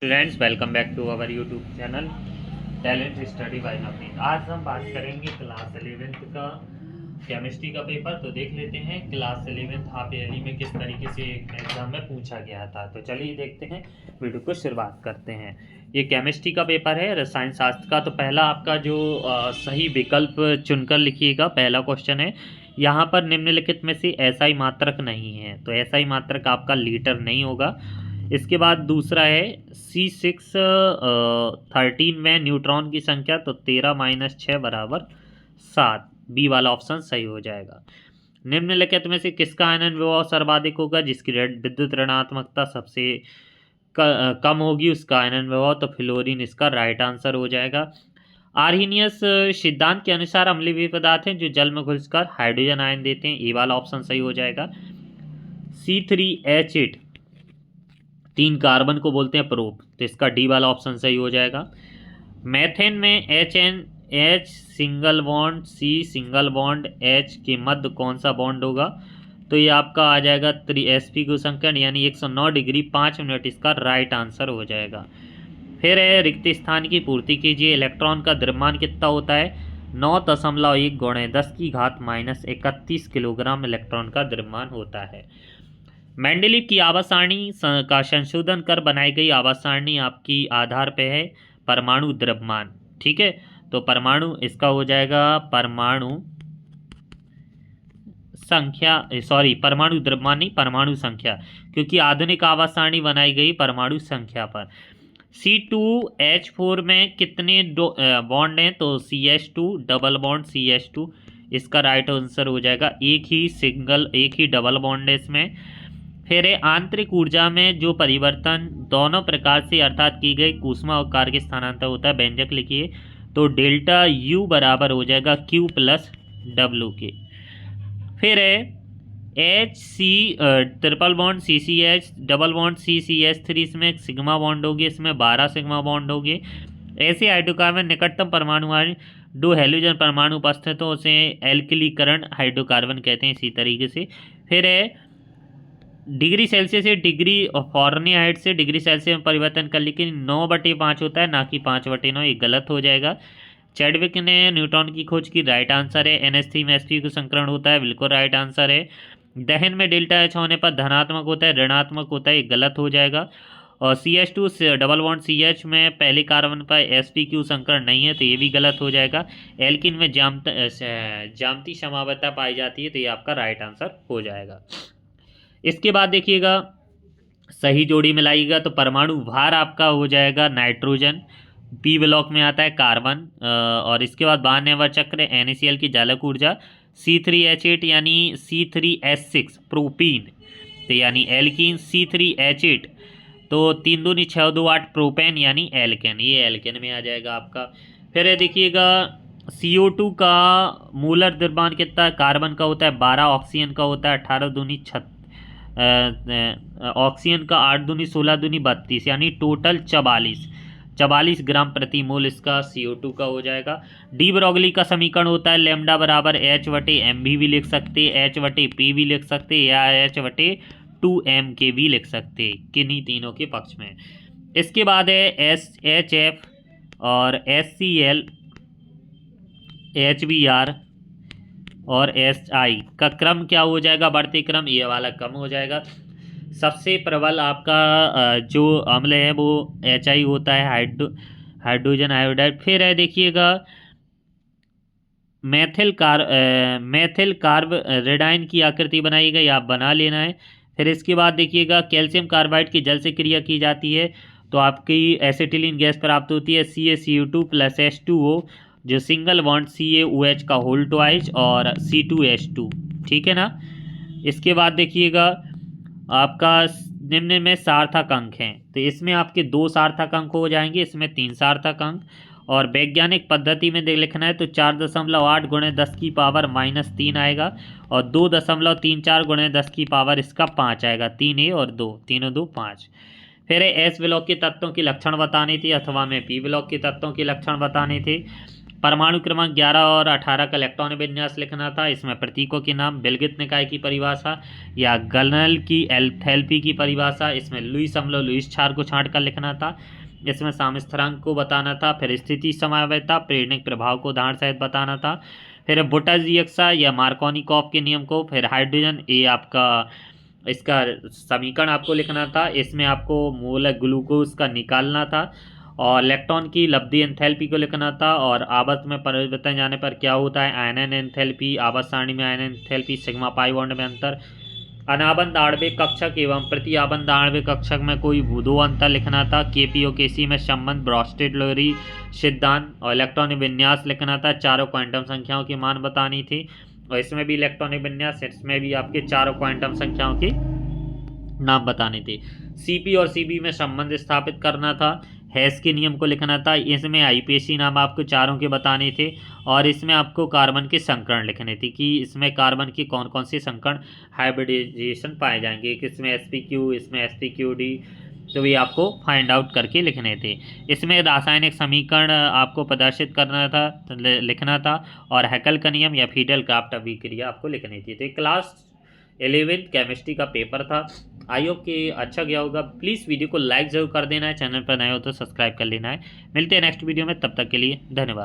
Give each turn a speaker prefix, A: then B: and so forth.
A: Students welcome back to our YouTube channel talent study by Navneet. आज हम बात करेंगे क्लास 11th का केमिस्ट्री का पेपर। तो देख लेते हैं क्लास 11th हाफ ईयरली में किस तरीके से एग्जाम में पूछा गया था। तो चलिए देखते हैं, वीडियो को शुरुआत करते हैं। ये केमिस्ट्री का पेपर है, रसायन शास्त्र का। तो पहला आपका जो सही विकल्प चुनकर लिखिएगा। पहला क्वेश्चन है, यहाँ पर निम्नलिखित में से एसआई मात्रक नहीं है। तो एसआई मात्रक आपका लीटर नहीं होगा। इसके बाद दूसरा है C613 में न्यूट्रॉन की संख्या, तो 13-6 बराबर 7। बी वाला ऑप्शन सही हो जाएगा। निम्नलिखित में से किसका आयनन विभव सर्वाधिक होगा? जिसकी विद्युत ऋणात्मकता सबसे कम होगी उसका आयनन विभव, तो फ्लोरीन इसका राइट आंसर हो जाएगा। आर्हीनियस सिद्धांत के अनुसार अम्लीय पदार्थ हैं जो जल में घुलकर हाइड्रोजन आयन देते हैं। ए वाला ऑप्शन सही हो जाएगा। C3H8 3 कार्बन को बोलते हैं प्रोप, तो इसका डी वाला ऑप्शन सही हो जाएगा। मेथेन में H single bond C single bond H के मध्य कौन सा बॉन्ड होगा? तो ये आपका आ जाएगा 3sp को संकरण यानी 109 डिग्री 5 मिनट, इसका राइट आंसर हो जाएगा। फिर है रिक्त स्थान की पूर्ति कीजिए। इलेक्ट्रॉन का द्रव्यमान कितना होता है? 9.1 गुणे 10⁻⁻31 किलोग्राम इलेक्ट्रॉन का द्रव्यमान होता है। मेंडलीव की आवास सारणी का संशोधन कर बनाई गई आवास सारणी आपकी आधार पे है परमाणु द्रव्यमान। ठीक है, तो परमाणु इसका हो जाएगा परमाणु संख्या, सॉरी परमाणु द्रव्यमान नहीं, परमाणु संख्या, क्योंकि आधुनिक आवास सारणी बनाई गई परमाणु संख्या पर। C2H4 में कितने बॉन्ड हैं? तो CH2 डबल बॉन्ड CH2, इसका राइट आंसर हो जाएगा। एक ही डबल बॉन्ड है इसमें। फिर आंतरिक ऊर्जा में जो परिवर्तन दोनों प्रकार से अर्थात की गई ऊष्मा और कार्य के स्थानांतर होता है, व्यंजक लिखिए। तो डेल्टा U बराबर हो जाएगा Q प्लस W के। फिर HC triple bond CCH double bond CCH3, इसमें एक सिग्मा बॉन्ड होगी, इसमें 12 सिग्मा बॉन्ड होगी। ऐसे हाइड्रोकार्बन निकटतम परमाणु दो हेलोजन परमाणु उपस्थित हो उसे एल्किलीकरण हाइड्रोकार्बन कहते हैं। इसी तरीके से फिर डिग्री सेल्सियस से डिग्री फॉरनहाइट से डिग्री सेल्सियस में परिवर्तन कर, लेकिन 9/5 होता है ना कि 5/9, ये गलत हो जाएगा। चैडविक ने न्यूट्रॉन की खोज की, राइट आंसर है। NH3 में sp को संकरण होता है, बिल्कुल राइट आंसर है। दहन में डेल्टा H होने पर धनात्मक होता है, ऋणात्मक होता है, ये गलत हो जाएगा। और CH2 डबल बॉन्ड CH में पहले कार्बन पर sp संकरण नहीं है, तो ये भी गलत हो जाएगा। एल्किन में जामती समावता पाई जाती है, तो ये आपका राइट आंसर हो जाएगा। इसके बाद देखिएगा सही जोड़ी मिलाइएगा तो परमाणु भार आपका हो जाएगा नाइट्रोजन, पी ब्लॉक में आता है कार्बन, और इसके बाद बारहवें चक्र NaCl की जालक ऊर्जा C3H8 यानी C3H6 प्रोपीन, तो यानी एल्कीन। C3H8 तो 3 दूनी 6 2 8 प्रोपेन यानी एल्केन, ये एल्केन में आ जाएगा आपका। फिर देखिएगा CO2 का मूलर द्रव्यमान कितना है? कार्बन का होता है 12, ऑक्सीजन का होता है 18 दूनी 36, ऑक्सीजन का 8 दूनी 16 दूनी 32 यानी टोटल 44 ग्राम प्रति मोल इसका CO2 का हो जाएगा। डी ब्रॉगली का समीकरण होता है लैम्डा बराबर H/mv भी लिख सकते, H/p भी लिख सकते, या H/2m के भी लिख सकते, किन्हीं तीनों के पक्ष में। इसके बाद है HF और HCl, HBr और SI का क्रम क्या हो जाएगा? बढ़ते क्रम, ये वाला कम हो जाएगा। सबसे प्रबल आपका जो अम्ल है वो HI होता है, हाइड्रोजन आयोडाइड। फिर है देखिएगा मेथिल कार्ब रेडाइन की आकृति बनाई गई, आप बना लेना है। फिर इसके बाद देखिएगा कैल्शियम कार्बाइड की जल से क्रिया की जाती है तो आपकी एसिटिलीन गैस प्राप्त होती है CaCO2 प्लस H2O, जो सिंगल बॉन्ड CaOH का होल ट्वाइस और C2H2, ठीक है ना। इसके बाद देखिएगा आपका निम्न में सार्थक अंक हैं, तो इसमें आपके 2 सार्थक अंक हो जाएंगे, इसमें 3 सार्थक अंक। और वैज्ञानिक पद्धति में लिखना है तो 4.8 गुणे 10 की पावर -3 आएगा, और 2.34 गुणे 10 की पावर इसका 5 आएगा। 3a और 2, 3 2 5। फिर S ब्लॉक के तत्वों के लक्षण बताने थे, अथवा में P ब्लॉक के तत्वों के लक्षण बताने थे। परमाणु क्रमांक 11 और 18 का इलेक्ट्रॉन विन्यास लिखना था। इसमें प्रतीकों के नाम, बिलगित निकाय की परिभाषा या गनल की एंथैल्पी की परिभाषा, इसमें लुईस अम्ल लुईस क्षार को छांट कर लिखना था। इसमें सामस्थानिक को बताना था। फिर स्थिति समवायता, प्रेरणिक प्रभाव को उदाहरण सहित बताना था। फिर बुटाजियक्सा या मार्कोनिकॉफ के नियम को। फिर हाइड्रोजन ए आपका इसका समीकरण आपको लिखना था। इसमें आपको मोल ग्लूकोज का निकालना था और इलेक्ट्रॉन की लब्धि एंथैल्पी को लिखना था। और आवर्त में परिवर्तन जाने पर क्या होता है, आयनन एंथैल्पी, आवर्त सारणी में आयनन एंथैल्पी, सिग्मा पाई बॉन्ड में अंतर, अनाबंध आणविक कक्षक एवं प्रति आबंध आणविक कक्षक में कोई दो अंतर लिखना था। केपी और केसी में संबंध, ब्रॉस्टेड लोरी सिद्धांत, और इलेक्ट्रॉनिक विन्यास लिखना था। चारों क्वांटम संख्याओं की मान बतानी थी और इसमें भी इलेक्ट्रॉनिक विन्यास, इसमें भी आपके चारों क्वांटम संख्याओं की नाम बताने थे। सीपी और सीबी में संबंध स्थापित करना था। हैश के नियम को लिखना था। इसमें आईपीएसी नाम आपको चारों के बताने थे और इसमें आपको कार्बन के संकरण लिखने थे कि इसमें कार्बन के कौन कौन से संकरण हाइब्रिडाइजेशन पाए जाएंगे। इसमें sp3, इसमें sp3d, तो ये आपको फाइंड आउट करके लिखने थे। इसमें रासायनिक समीकरण आपको प्रदर्शित करना था, लिखना था और हैकल का नियम या फीडल क्राफ्ट अभिक्रिया आपको लिखनी थी। तो क्लास 11th केमिस्ट्री का पेपर था। आई होप कि अच्छा गया होगा। प्लीज़ वीडियो को लाइक ज़रूर कर देना है, चैनल पर नए हो तो सब्सक्राइब कर लेना है। मिलते हैं नेक्स्ट वीडियो में, तब तक के लिए धन्यवाद।